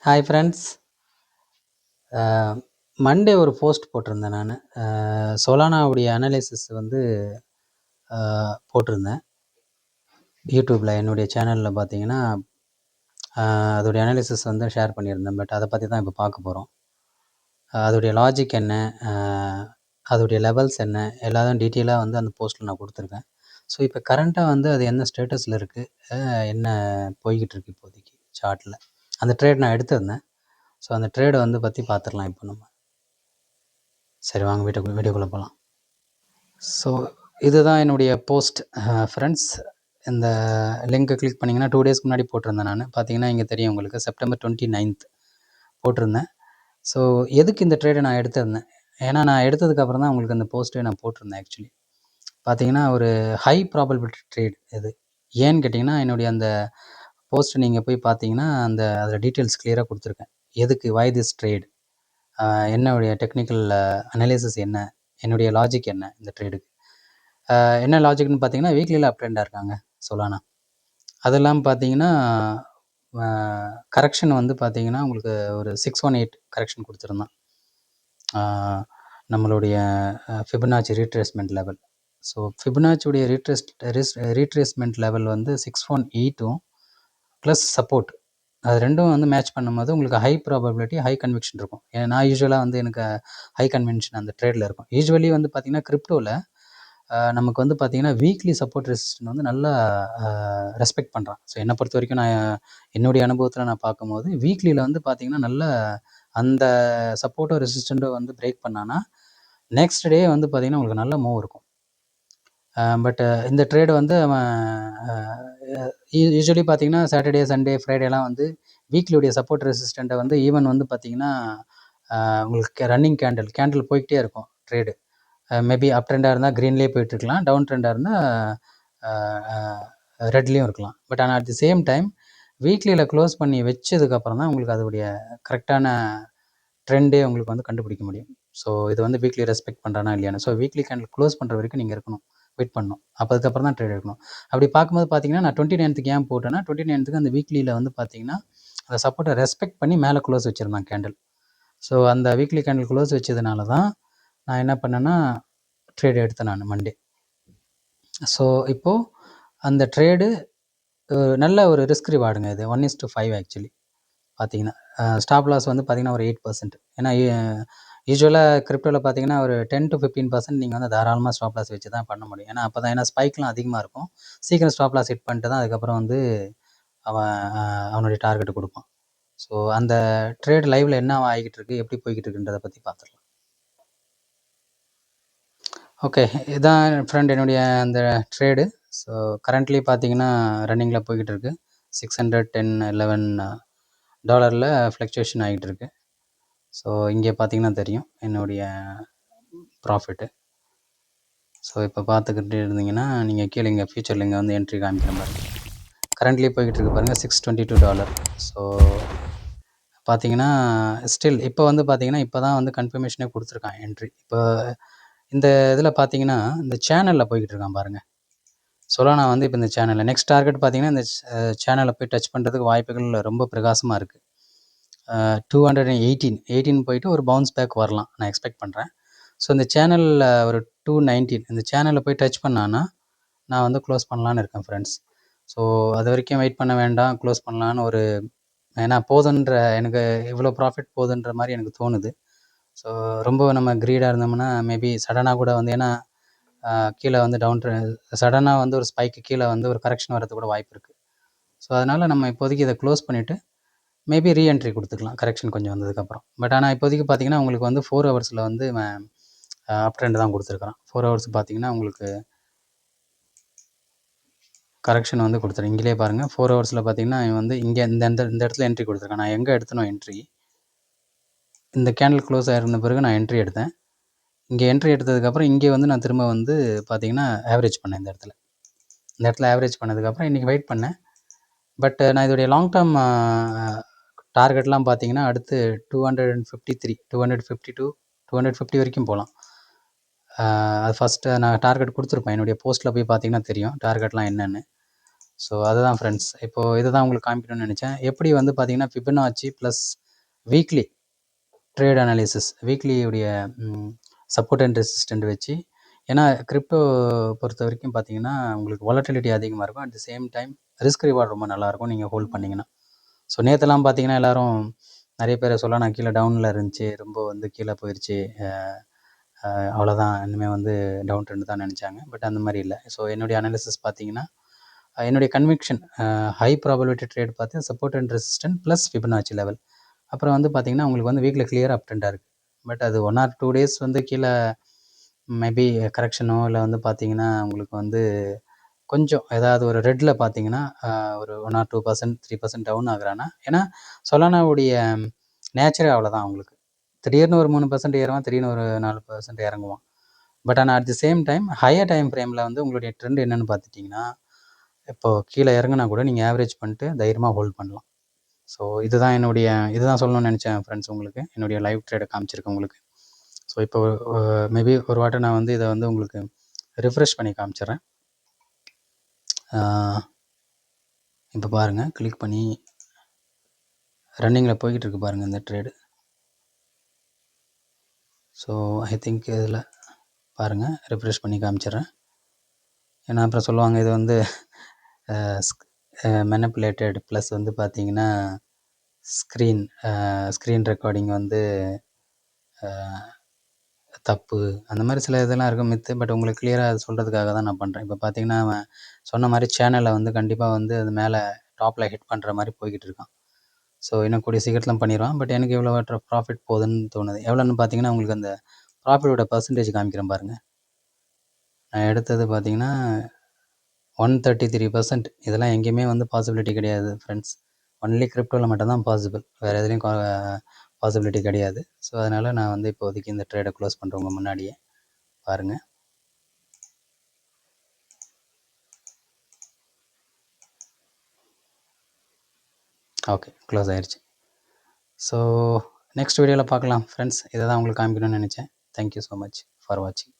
Hi friends. Monday ஒரு post போட்டிருந்தேன் நான். சொலானாவுடைய அனலைசிஸ் வந்து போட்டிருந்தேன் யூடியூப்பில். என்னுடைய சேனலில் பார்த்தீங்கன்னா அதோடைய அனலைசிஸ் வந்து ஷேர் பண்ணியிருந்தேன். பட் அதை பற்றி தான் இப்போ பார்க்க போகிறோம். அதோடைய லாஜிக் என்ன, அதோடைய லெவல்ஸ் என்ன, எல்லாத்தையும் டீட்டெயிலாக வந்து அந்த போஸ்ட்டில் நான் கொடுத்துருக்கேன். ஸோ இப்போ கரண்ட்டாக வந்து அது என்ன ஸ்டேட்டஸில் இருக்குது, என்ன போய்கிட்டு இருக்கு இப்போதைக்கு சார்ட்டில். அந்த ட்ரேட் நான் எடுத்திருந்தேன். ஸோ அந்த ட்ரேடை வந்து பற்றி பார்த்துடலாம் இப்போ நம்ம. சரி, வாங்க வீடியோக்குள்ளே போகலாம். ஸோ இதுதான் என்னுடைய போஸ்ட் ஃப்ரெண்ட்ஸ். இந்த லிங்க்கை கிளிக் பண்ணிங்கன்னா 2 டேஸ்க்கு முன்னாடி போட்டிருந்தேன் நான். பார்த்தீங்கன்னா இங்கே தெரியும் உங்களுக்கு, செப்டம்பர் 29th போட்டிருந்தேன். ஸோ எதுக்கு இந்த ட்ரேடை நான் எடுத்திருந்தேன், ஏன்னா நான் எடுத்ததுக்கப்புறம் தான் உங்களுக்கு அந்த போஸ்ட்டே நான் போட்டிருந்தேன். ஆக்சுவலி பார்த்தீங்கன்னா ஒரு ஹை ப்ராபபிலிட்டி ட்ரேட் இது. ஏன்னு கேட்டிங்கன்னா என்னுடைய அந்த போஸ்ட் நீங்கள் போய் பார்த்தீங்கன்னா அதில் டீட்டெயில்ஸ் கிளியராக கொடுத்துருக்கேன். எதுக்கு, வை திஸ் ட்ரேட், என்னுடைய டெக்னிக்கல் அனலைசிஸ் என்ன, என்னுடைய லாஜிக் என்ன இந்த ட்ரேடுக்கு. என்ன லாஜிக்னு பார்த்தீங்கன்னா வீக்லியில் அப் ட்ரெண்டாக இருக்காங்க சொலானா. அதெல்லாம் பார்த்தீங்கன்னா கரெக்ஷன் வந்து பார்த்தீங்கன்னா உங்களுக்கு ஒரு 618 கரெக்ஷன் கொடுத்துருந்தான் நம்மளுடைய ஃபிபனாச்சி ரீட்ரேஸ்மெண்ட் லெவல். ஸோ ஃபிபனாச்சியுடைய ரீட்ரேஸ்மெண்ட் லெவல் வந்து 618 ப்ளஸ் சப்போர்ட், அது ரெண்டும் வந்து மேட்ச் பண்ணும்போது உங்களுக்கு ஹை ப்ராபபிலிட்டி, ஹை கன்விக்ஷன் இருக்கும். ஏன்னா நான் யூஸ்வலாக வந்து எனக்கு ஹை கன்விக்ஷன் அந்த ட்ரேடில் இருக்கும். யூஸ்வலி வந்து பார்த்திங்கன்னா கிரிப்டோவில் நமக்கு வந்து பார்த்திங்கன்னா வீக்லி சப்போர்ட் ரெசிஸ்டன்ட் வந்து நல்லா ரெஸ்பெக்ட் பண்ணுறான். ஸோ என்னை பொறுத்த வரைக்கும் நான் என்னுடைய அனுபவத்தில் நான் பார்க்கும்போது வீக்லியில் வந்து பார்த்திங்கன்னா நல்ல அந்த சப்போர்ட்டோ ரெசிஸ்டண்ட்டோ வந்து பிரேக் பண்ணான்னா நெக்ஸ்ட் டே வந்து பார்த்திங்கன்னா உங்களுக்கு நல்ல மூவ் இருக்கும். பட் இந்த ட்ரேடு வந்து அவன் யூஸ்வலி பார்த்திங்கன்னா சாட்டர்டே, சண்டே, ஃப்ரைடேலாம் வந்து வீக்லியுடைய சப்போர்ட் ரெசிஸ்டண்ட்டை வந்து ஈவன் வந்து பார்த்திங்கன்னா உங்களுக்கு ரன்னிங் கேண்டில் போய்கிட்டே இருக்கும் ட்ரேடு. மேபி அப் ட்ரெண்டாக இருந்தால் க்ரீன்லேயே போயிட்டுருக்கலாம், டவுன் ட்ரெண்டாக இருந்தால் ரெட்லேயும் இருக்கலாம். பட் ஆனால் அட் தி சேம் டைம் வீக்லியில் க்ளோஸ் பண்ணி வச்சதுக்கப்புறம் தான் உங்களுக்கு அதோடைய கரெக்டான ட்ரெண்டே உங்களுக்கு வந்து கண்டுபிடிக்க முடியும். ஸோ இது வந்து வீக்லி ரெஸ்பெக்ட் பண்ணுறானா இல்லையானு. ஸோ வீக்லி கேண்டில் க்ளோஸ் பண்ணுற வரைக்கும் நீங்கள் இருக்கணும், வெயிட் பண்ணணும். அப்போ அதுக்கப்புறம் தான் ட்ரேட் எடுக்கணும். அப்படி பார்க்கும்போது பார்த்தீங்கன்னா நான் 29th ஏன் போட்டேன்னா 29th அந்த வீக்லியில் வந்து பார்த்தீங்கன்னா அந்த சப்போர்ட்டை ரெஸ்பெக்ட் பண்ணி மேலே க்ளோஸ் வச்சுருந்தான் கேண்டில். ஸோ அந்த வீக்லி கேண்டில் க்ளோஸ் வச்சதுனால தான் நான் என்ன பண்ணேன்னா ட்ரேடு எடுத்தேன் நான் மண்டே. ஸோ இப்போது அந்த ட்ரேடு நல்ல ஒரு ரிஸ்க் ரிவார்டுங்க. இது 1:5 ஆக்சுவலி பார்த்தீங்கன்னா. ஸ்டாப் லாஸ் வந்து பார்த்திங்கன்னா ஒரு 8%. ஏன்னா யூஸ்வலாக கிரிப்டோவில் பார்த்தீங்கன்னா ஒரு 10 to 15% நீங்கள் வந்து தாராளமாக ஸ்டாப் லாஸ் வச்சு தான் பண்ண முடியும். ஏன்னா அப்போ தான், ஏன்னா ஸ்பைக்லாம் அதிகமாக இருக்கும். சீக்கிரம் ஸ்டாப் லாஸ் ஹிட் பண்ணிட்டு தான் அதுக்கப்புறம் வந்து அவனுடைய டார்கெட்டு கொடுப்பான். ஸோ அந்த ட்ரேட் லைவில் என்ன ஆகிக்கிட்டு இருக்குது, எப்படி போய்கிட்டு இருக்குன்றதை பற்றி பார்த்துடலாம். ஓகே, இதுதான் ஃப்ரெண்ட் என்னுடைய அந்த ட்ரேடு. ஸோ கரண்ட்லி பார்த்தீங்கன்னா ரன்னிங்கில் போய்கிட்டு இருக்குது. $610-11 ஃப்ளக்சுவேஷன் ஆகிட்டு இருக்கு. ஸோ இங்கே பார்த்தீங்கன்னா தெரியும் என்னுடைய ப்ராஃபிட்டு. ஸோ இப்போ பார்த்துக்கிட்டு இருந்தீங்கன்னா நீங்கள் கீழே இங்கே ஃபியூச்சரில் இங்கே வந்து என்ட்ரி காமிக்கிற மாதிரி கரண்ட்லி போய்கிட்டு இருக்கு பாருங்கள், $622. ஸோ பார்த்தீங்கன்னா ஸ்டில் இப்போ வந்து பார்த்தீங்கன்னா இப்போ தான் வந்து கன்ஃபர்மேஷனே கொடுத்துருக்கான் என்ட்ரி. இப்போ இந்த இதில் பார்த்தீங்கன்னா இந்த சேனலில் போய்கிட்டு இருக்கான் பாருங்கள் சொலானா வந்து. இப்போ இந்த சேனலில் நெக்ஸ்ட் டார்கெட் பார்த்தீங்கன்னா இந்த சேனலில் போய் டச் பண்ணுறதுக்கு வாய்ப்புகள் ரொம்ப பிரகாசமாக இருக்குது. 218 போயிட்டு ஒரு பவுன்ஸ் பேக் வரலாம் நான் எக்ஸ்பெக்ட் பண்ணுறேன். ஸோ இந்த சேனலில் ஒரு 219 இந்த சேனலில் போய் டச் பண்ணான்னா நான் வந்து க்ளோஸ் பண்ணலான்னு இருக்கேன் ஃப்ரெண்ட்ஸ். ஸோ அது வரைக்கும் வெயிட் பண்ண வேண்டாம், க்ளோஸ் பண்ணலான்னு ஒரு, ஏன்னா போதுன்ற எனக்கு இவ்வளோ ப்ராஃபிட் போதுன்ற மாதிரி எனக்கு தோணுது. ஸோ ரொம்ப நம்ம க்ரீடாக இருந்தோம்னா மேபி சடனாக கூட வந்து, ஏன்னா கீழே வந்து டவுன் சடனாக வந்து ஒரு ஸ்பைக்கு கீழே வந்து ஒரு கரெக்ஷன் வரது கூட வாய்ப்பு இருக்குது. ஸோ அதனால் நம்ம இப்போதைக்கு இதை க்ளோஸ் பண்ணிவிட்டு மேபி ரீஎன்ட்ரி கொடுத்துக்கலாம் கரெக்ஷன் கொஞ்சம் வந்ததுக்கப்புறம். பட் ஆனால் இப்போதைக்கு பார்த்தீங்கன்னா உங்களுக்கு வந்து 4 ஹவர்ஸில் வந்து அப் ட்ரெண்ட் தான் கொடுத்துருக்குறான். 4 ஹவர்ஸ் பார்த்தீங்கன்னா உங்களுக்கு கரெக்ஷன் வந்து கொடுத்துருக்கேன். இங்கேயே பாருங்கள் 4 ஹவர்ஸில் பார்த்தீங்கன்னா வந்து இங்கே இந்த இடத்துல என்ட்ரி கொடுத்துருக்கேன். நான் எங்கே எடுத்தனோ என்ட்ரி, இந்த கேண்டில் க்ளோஸ் ஆகிருந்த பிறகு நான் என்ட்ரி எடுத்தேன். இங்கே என்ட்ரி எடுத்ததுக்கப்புறம் இங்கே வந்து நான் திரும்ப வந்து பார்த்தீங்கன்னா ஆவரேஜ் பண்ணேன். இந்த இடத்துல ஆவரேஜ் பண்ணதுக்கப்புறம் இன்றைக்கி வெயிட் பண்ணேன். பட் நான் இதோடைய லாங் டேர்ம் டார்கெட்லாம் பார்த்தீங்கன்னா அடுத்து 253, 252, 250 வரைக்கும் போகலாம். அது ஃபஸ்ட்டு நான் டார்கெட் கொடுத்துருப்பேன். என்னுடைய போஸ்ட்டில் போய் பார்த்தீங்கன்னா தெரியும் டார்கெட்லாம் என்னென்னு. ஸோ அதுதான் ஃப்ரெண்ட்ஸ். இப்போது இதுதான் உங்களுக்கு காமிக்கணும்னு நினச்சேன். எப்படி வந்து பார்த்தீங்கன்னா Fibonacci plus weekly trade analysis வீக்லியுடைய சப்போர்ட் அண்ட் ரெசிஸ்டன்ட் வச்சு, ஏன்னா கிரிப்டோ பொறுத்த வரைக்கும் பார்த்தீங்கன்னா உங்களுக்கு வாலட்டிலிட்டி அதிகமாக இருக்கும். At the same time risk reward ரொம்ப நல்லாயிருக்கும் நீங்கள் ஹோல்ட் பண்ணிங்கன்னா. ஸோ நேற்றுலாம் பார்த்தீங்கன்னா எல்லோரும் நிறைய பேர் சொல்ல நான் கீழே டவுனில் இருந்துச்சு, ரொம்ப வந்து கீழே போயிடுச்சு, அவ்வளோதான் இனிமேல் வந்து டவுன் ட்ரெண்ட் தான் நினச்சாங்க. பட் அந்த மாதிரி இல்லை. ஸோ என்னுடைய அனாலிசிஸ் பார்த்தீங்கன்னா என்னுடைய கன்விக்ஷன் ஹை ப்ராபபிலிட்டி ட்ரேட் பார்த்து support and resistant plus Fibonacci level. அப்புறம் வந்து பார்த்தீங்கன்னா உங்களுக்கு வந்து வீக்கில் கிளியர் அப் ட்ரெண்டாக இருக்குது. பட் அது 1 or 2 days வந்து கீழே மேபி கரெக்ஷனோ இல்லை வந்து பார்த்தீங்கன்னா உங்களுக்கு வந்து கொஞ்சம் ஏதாவது ஒரு ரெட்டில் பார்த்தீங்கன்னா ஒரு 1 or 2%, 3% டவுன் ஆகுறான்னா, ஏன்னா சொலானாவுடைய நேச்சரே அவ்வளோதான். உங்களுக்கு திடீர்னு ஒரு 3% ஏறுவான், திடீர்னு ஒரு 4% இறங்குவான். பட் ஆனால் at the same time higher time ஃப்ரேமில் வந்து உங்களுடைய ட்ரெண்ட் என்னென்னு பார்த்துட்டிங்கன்னா, இப்போது கீழே இறங்குனா கூட நீங்கள் ஆவரேஜ் பண்ணிட்டு தைரியமாக ஹோல்ட் பண்ணலாம். ஸோ இதுதான் சொல்லணும்னு நினச்சேன் ஃப்ரெண்ட்ஸ். உங்களுக்கு என்னுடைய லைவ் ட்ரேடை காமிச்சிருக்கேன் உங்களுக்கு. ஸோ இப்போ மேபி ஒரு வாட்டை நான் வந்து இதை வந்து உங்களுக்கு ரிஃப்ரெஷ் பண்ணி காமிச்சிட்றேன். இப்போ பாருங்கள், கிளிக் பண்ணி ரன்னிங்கில் போய்கிட்டு இருக்கு பாருங்கள் இந்த ட்ரேடு. ஸோ ஐ திங்க் இதில் பாருங்கள், ரிஃப்ரெஷ் பண்ணி காமிச்சிட்றேன். ஏன்னா அப்புறம் சொல்லுவாங்க இது வந்து மெனிப்புலேட்டட் ப்ளஸ் வந்து பார்த்தீங்கன்னா ஸ்க்ரீன் ரெக்கார்டிங் வந்து தப்பு, அந்த மாதிரி சில இதெல்லாம் இருக்கும் மித்து. பட் உங்களுக்கு கிளியராக அது சொல்கிறதுக்காக தான் நான் பண்ணுறேன். இப்போ பார்த்தீங்கன்னா அவன் சொன்ன மாதிரி சேனலை வந்து கண்டிப்பாக வந்து அது மேலே டாப்பில் ஹிட் பண்ணுற மாதிரி போய்கிட்டு இருக்கான். ஸோ இன்னும் கூடிய சீக்கிரத்தில் பண்ணிடுவான். பட் எனக்கு எவ்வளோ ப்ராஃபிட் போகுதுன்னு தோணுது. எவ்வளோன்னு பார்த்தீங்கன்னா உங்களுக்கு அந்த ப்ராஃபிட்டோட பர்சன்டேஜ் காமிக்கிறேன் பாருங்கள். நான் எடுத்தது பார்த்தீங்கன்னா 133%. இதெல்லாம் எங்கேயுமே வந்து பாசிபிலிட்டி கிடையாது ஃப்ரெண்ட்ஸ். ஒன்லி கிரிப்டோவில் மட்டும்தான் பாசிபிள், வேறு எதுலேயும் பாசிபிலிட்டி கிடையாது. ஸோ அதனால் நான் வந்து இப்போதைக்கு இந்த ட்ரேடை க்ளோஸ் பண்ணுறவங்க முன்னாடியே பாருங்கள். ஓகே, க்ளோஸ் ஆயிடுச்சு. ஸோ நெக்ஸ்ட் வீடியோவில் பார்க்கலாம் ஃப்ரெண்ட்ஸ். இதை தான் உங்களுக்கு காமிக்கணும்னு நினச்சேன். தேங்க்யூ ஸோ மச் ஃபார் வாட்சிங்.